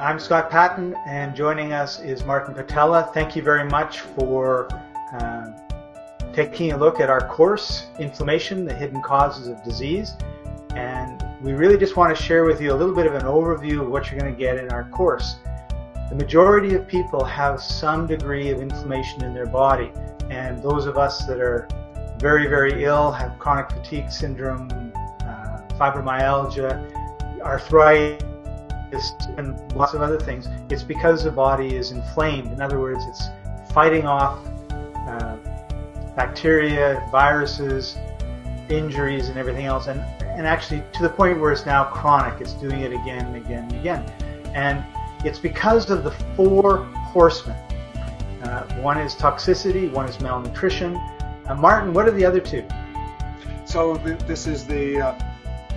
I'm Scott Patton, and joining us is Martin Patella. Thank you very much for taking a look at our course, Inflammation, the Hidden Causes of Disease. And we really just want to share with you a little bit of an overview of what you're going to get in our course. The majority of people have some degree of inflammation in their body, and those of us that are very, very ill, have chronic fatigue syndrome, fibromyalgia, arthritis, and lots of other things. It's because the body is inflamed. In other words, it's fighting off bacteria, viruses, injuries, and everything else, and actually to the point where it's now chronic. It's doing it again and again and again. And it's because of the four horsemen. One is toxicity, one is malnutrition. Martin, what are the other two? So this is the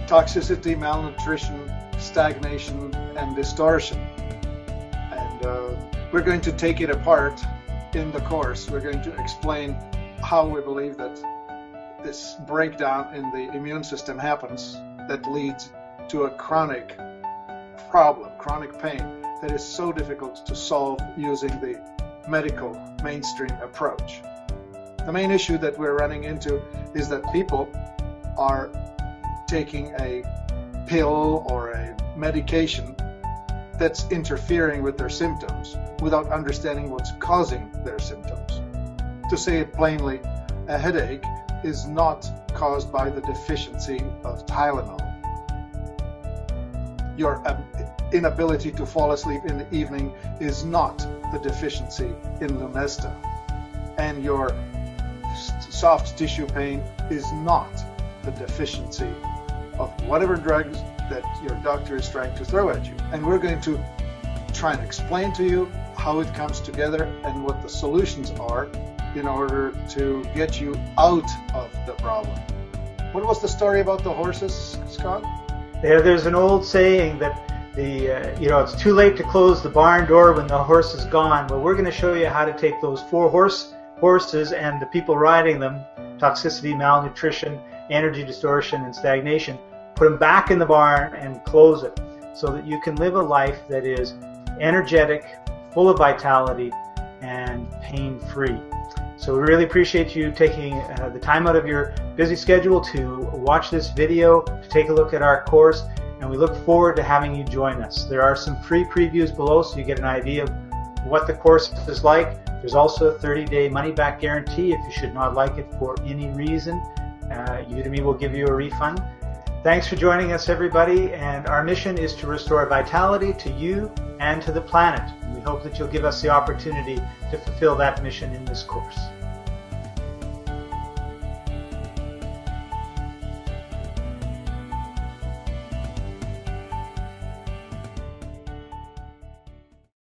toxicity, malnutrition, stagnation, and distortion. And we're going to take it apart in the course. We're going to explain how we believe that this breakdown in the immune system happens that leads to a chronic problem, chronic pain that is so difficult to solve using the medical mainstream approach. The main issue that we're running into is that people are taking a pill or a medication that's interfering with their symptoms without understanding what's causing their symptoms. To say it plainly, a headache is not caused by the deficiency of Tylenol. Your inability to fall asleep in the evening is not the deficiency in Lunesta. And your soft tissue pain is not the deficiency of whatever drugs that your doctor is trying to throw at you. And we're going to try and explain to you how it comes together and what the solutions are in order to get you out of the problem. What was the story about the horses, Scott? There's an old saying that it's too late to close the barn door when the horse is gone. Well, we're going to show you how to take those four horses and the people riding them, toxicity, malnutrition, energy distortion, and stagnation, put them back in the barn and close it so that you can live a life that is energetic, full of vitality, and pain-free. So we really appreciate you taking the time out of your busy schedule to watch this video, to take a look at our course, and we look forward to having you join us. There are some free previews below so you get an idea of what the course is like. There's also a 30-day money-back guarantee if you should not like it for any reason. Udemy will give you a refund. Thanks for joining us, everybody, and our mission is to restore vitality to you and to the planet. We hope that you'll give us the opportunity to fulfill that mission in this course.